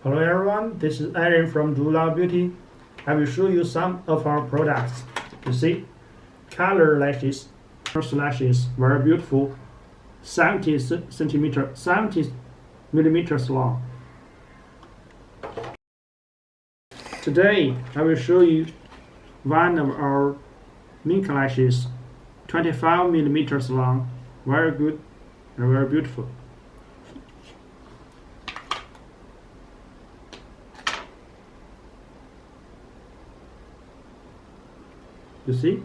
Hello everyone, this is Aaron from Dolovebeauty. I will show you some of our products. You see, color lashes, first lashes, very beautiful, 70 millimeters long. Today, I will show you one of our Mink lashes, 25 millimeters long, very good and very beautiful. You see?